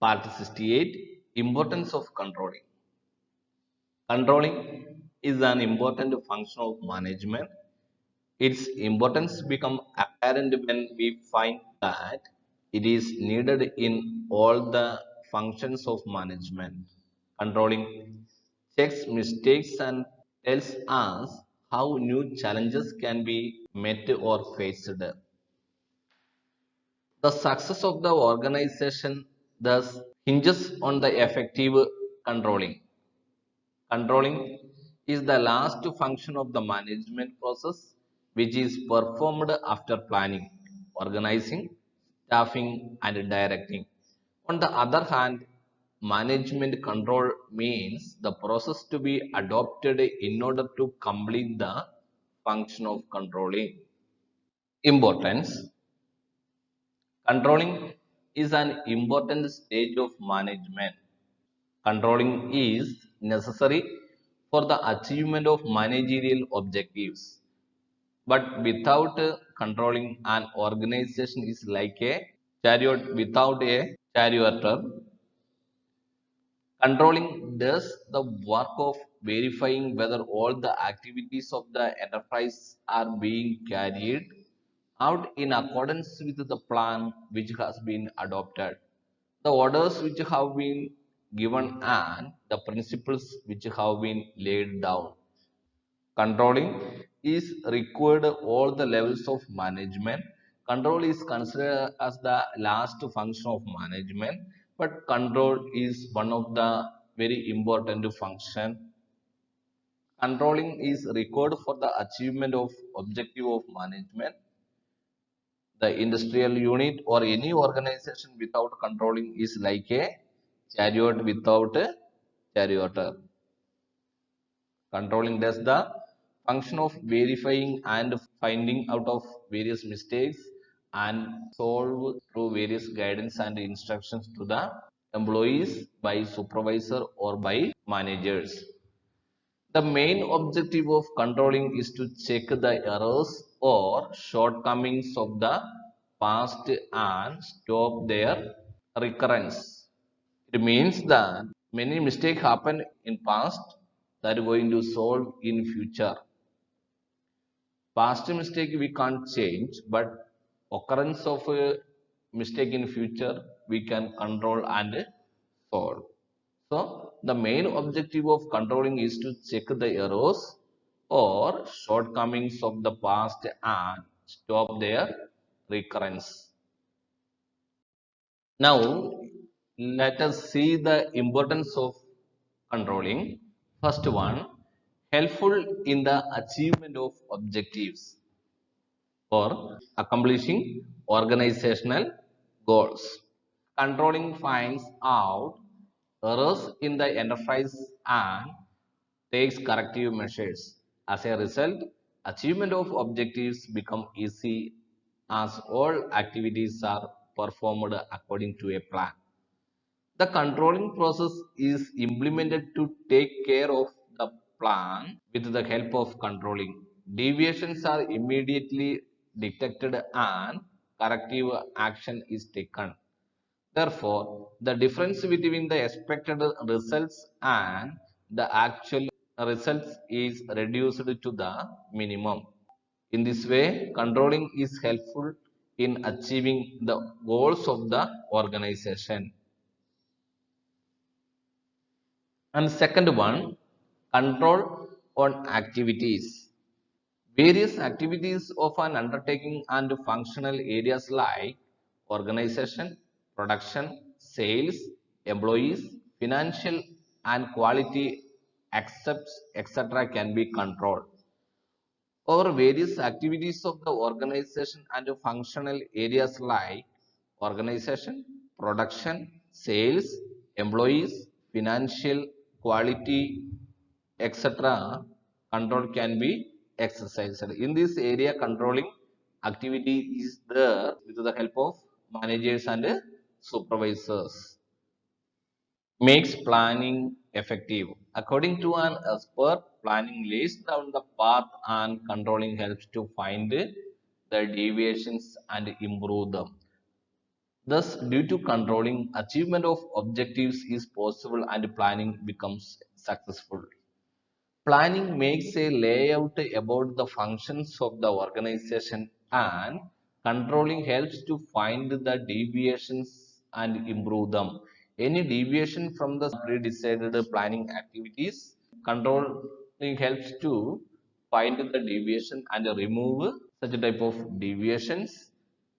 Part 68, Importance of Controlling. Controlling is an important function of management. Its importance becomes apparent when we find that it is needed in all the functions of management. Controlling checks mistakes and tells us how new challenges can be met or faced. The success of the organization thus hinges on the effective controlling. Controlling is the last function of the management process, which is performed after planning, organizing, staffing, and directing. On the other hand, management control means the process to be adopted in order to complete the function of controlling. Importance. Controlling is an important stage of management. Controlling is necessary for the achievement of managerial objectives. But without controlling, an organization is like a chariot without a charioteer. Controlling does the work of verifying whether all the activities of the enterprise are being carried out in accordance with the plan which has been adopted, the orders which have been given, and the principles which have been laid down. Controlling is required all the levels of management. Control is considered as the last function of management, but control is one of the very important function. Controlling is required for the achievement of objective of management. The industrial unit or any organization without controlling is like a chariot without a charioteer. Controlling does the function of verifying and finding out of various mistakes and solve through various guidance and instructions to the employees by supervisor or by managers. The main objective of controlling is to check the errors or shortcomings of the past and stop their recurrence. It means that many mistakes happen in past that are going to solve in future. Past mistake we can't change, but occurrence of a mistake in future we can control and solve. So the main objective of controlling is to check the errors or shortcomings of the past and stop their recurrence. Now let us see the importance of controlling. First one, helpful in the achievement of objectives or accomplishing organizational goals. Controlling finds out errors in the enterprise and takes corrective measures. As a result, achievement of objectives become easy as all activities are performed according to a plan. The controlling process is implemented to take care of the plan with the help of controlling. Deviations are immediately detected and corrective action is taken. Therefore, the difference between the expected results and the actual results is reduced to the minimum. In this way, controlling is helpful in achieving the goals of the organization. And second one, control on activities. Various activities of an undertaking and functional areas like organization, production, sales, employees, financial and quality accepts, etc. can be controlled. Over various activities of the organization and functional areas like organization, production, sales, employees, financial, quality, etc. control can be exercised. In this area, controlling activity is there with the help of managers and supervisors. Makes planning effective. According to an expert, planning lays down the path and controlling helps to find the deviations and improve them. Thus, due to controlling, achievement of objectives is possible and planning becomes successful. Planning makes a layout about the functions of the organization, and controlling helps to find the deviations and improve them. Any deviation from the pre-decided planning activities, controlling helps to find the deviation and remove such a type of deviations,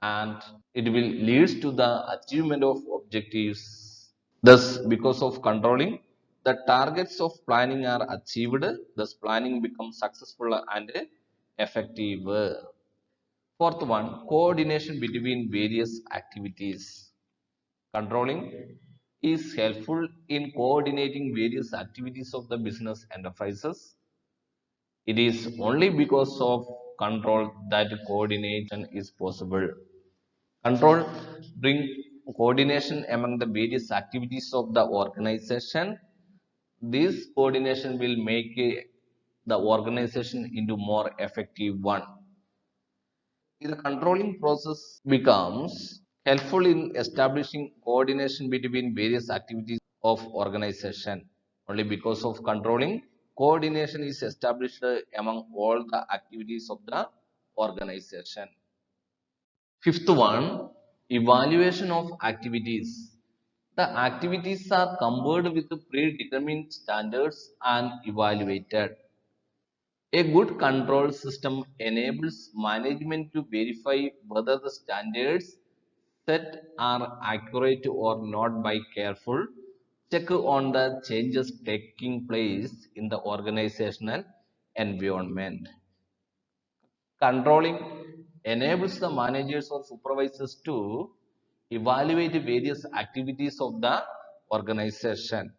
and it will leads to the achievement of objectives. Thus, because of controlling, the targets of planning are achieved. Thus, planning becomes successful and effective. Fourth one, coordination between various activities. Controlling is helpful in coordinating various activities of the business enterprises. It is only because of control that coordination is possible. Control bring coordination among the various activities of the organization. This coordination will make the organization into more effective one. The controlling process becomes helpful in establishing coordination between various activities of organization. Only because of controlling, coordination is established among all the activities of the organization. Fifth one, evaluation of activities. The activities are compared with predetermined standards and evaluated. A good control system enables management to verify whether the standards set are accurate or not by careful check on the changes taking place in the organizational environment. Controlling enables the managers or supervisors to evaluate various activities of the organization.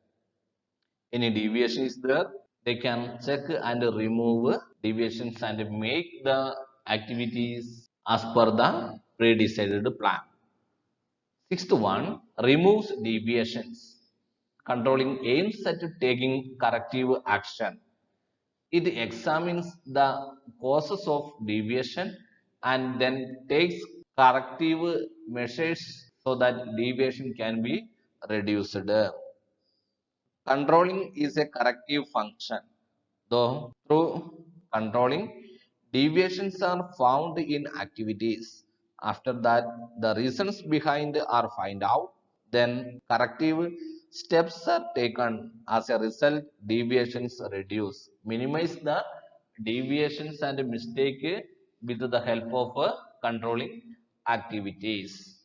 Any deviation is there, they can check and remove deviations and make the activities as per the pre-decided plan. Sixth one, removes deviations. Controlling aims at taking corrective action. It examines the causes of deviation and then takes corrective measures so that deviation can be reduced. Controlling is a corrective function. Though through controlling, deviations are found in activities. After that, the reasons behind are find out. Then corrective steps are taken. As a result, deviations reduce. Minimize the deviations and mistake with the help of controlling activities.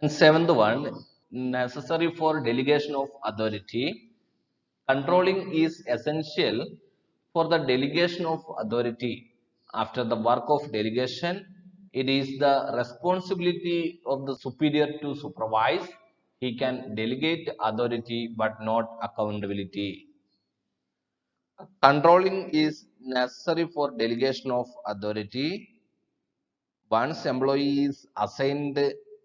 And seventh one, necessary for delegation of authority. Controlling is essential for the delegation of authority. After the work of delegation, it is the responsibility of the superior to supervise. He can delegate authority but not accountability. Controlling is necessary for delegation of authority. Once employee is assigned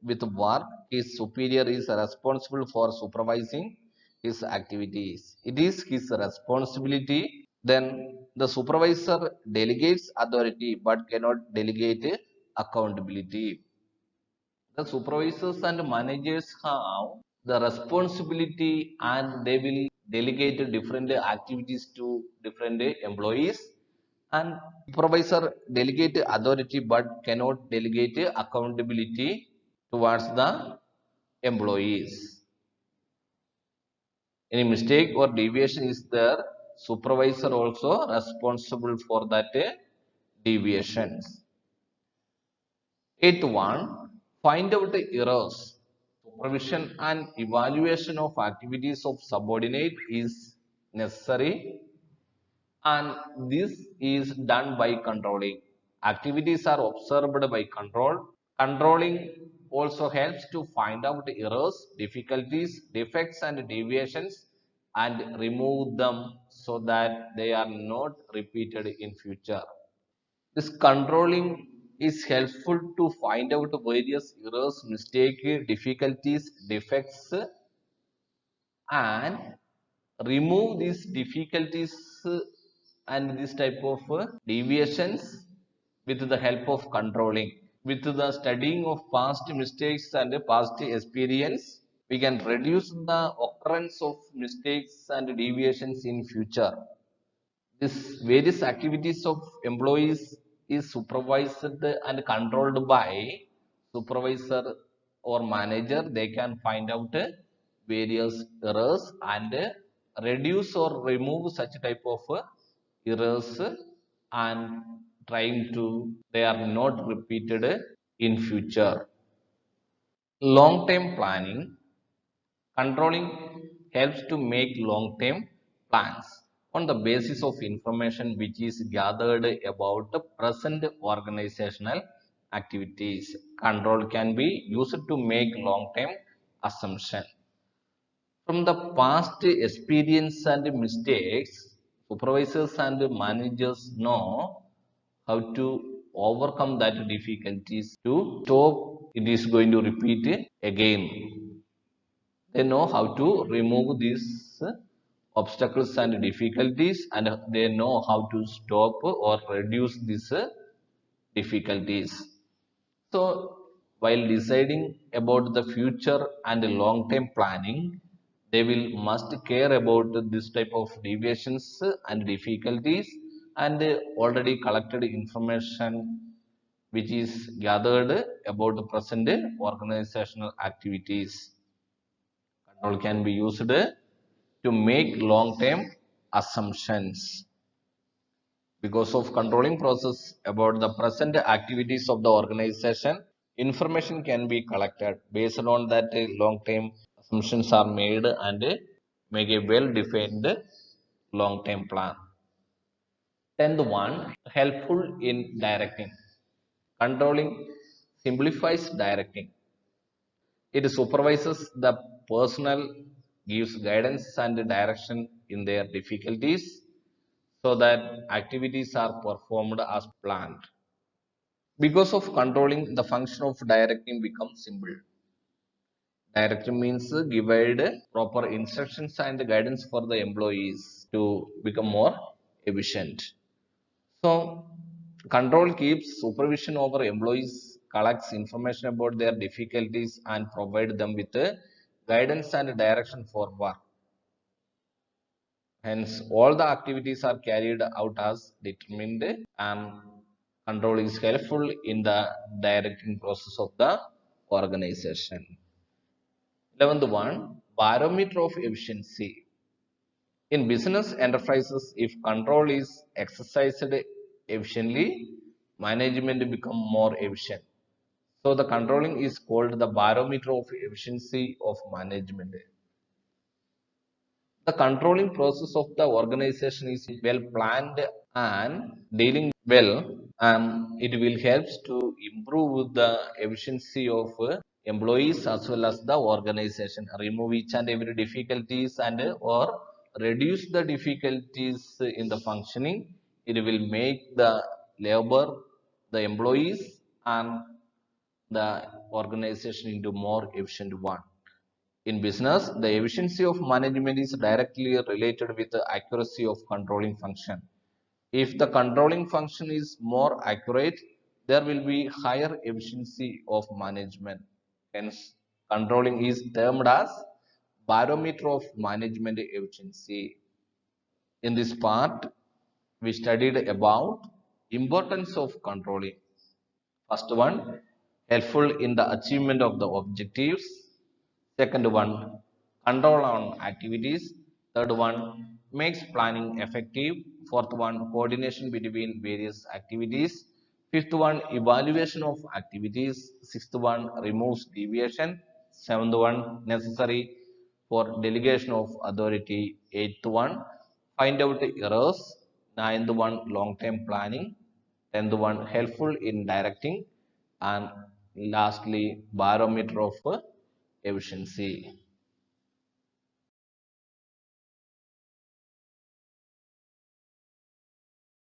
with work, his superior is responsible for supervising his activities. It is his responsibility. Then the supervisor delegates authority but cannot delegate accountability. The supervisors and managers have the responsibility and they will delegate different activities to different employees, and supervisor delegate authority but cannot delegate accountability towards the employees. Any mistake or deviation is there, supervisor also responsible for that deviations. Eighth one, find out the errors. Supervision and evaluation of activities of subordinate is necessary, and this is done by controlling. Activities are observed by control. Controlling also helps to find out errors, difficulties, defects, and deviations and remove them so that they are not repeated in future. This controlling is helpful to find out various errors, mistakes, difficulties, defects, and remove these difficulties and this type of deviations with the help of controlling. With the studying of past mistakes and past experience, we can reduce the occurrence of mistakes and deviations in future. This various activities of employees is supervised and controlled by supervisor or manager. They can find out various errors and reduce or remove such type of errors and trying to they are not repeated in future. Long term planning. Controlling helps to make long-term plans on the basis of information which is gathered about the present organizational activities. Control can be used to make long-term assumption. From the past experience and mistakes, supervisors and managers know how to overcome that difficulties to stop it is going to repeat again. They know how to remove these obstacles and difficulties, and they know how to stop or reduce these difficulties. So while deciding about the future and long term planning, they will must care about this type of deviations and difficulties and already collected information which is gathered about the present organizational activities. Control can be used to make long-term assumptions. Because of controlling process about the present activities of the organization, information can be collected. Based on that, long-term assumptions are made and make a well-defined long-term plan. 10th one, helpful in directing. Controlling simplifies directing. It supervises the personnel, gives guidance and direction in their difficulties so that activities are performed as planned. Because of controlling, the function of directing becomes simple. Directing means provide proper instructions and guidance for the employees to become more efficient. So, control keeps supervision over employees, collects information about their difficulties, and provide them with guidance and direction for work. Hence, all the activities are carried out as determined, and control is helpful in the directing process of the organization. 11th one, barometer of efficiency. In business enterprises, if control is exercised efficiently, management become more efficient. So the controlling is called the barometer of efficiency of management. The controlling process of the organization is well planned and dealing well, it will help to improve the efficiency of employees as well as the organization, remove each and every difficulties and or reduce the difficulties in the functioning. It will make the labor, the employees and the organization into more efficient one. In business, the efficiency of management is directly related with the accuracy of controlling function. If the controlling function is more accurate, there will be higher efficiency of management. Hence, controlling is termed as barometer of management efficiency. In this part, we studied about importance of controlling. First one, helpful in the achievement of the objectives. Second one, control on activities. Third one, makes planning effective. Fourth one, coordination between various activities. Fifth one, evaluation of activities. Sixth one, removes deviation. Seventh one, necessary for delegation of authority. Eighth one, find out errors. Ninth one, long-term planning. Tenth one, helpful in directing. And lastly, barometer of efficiency.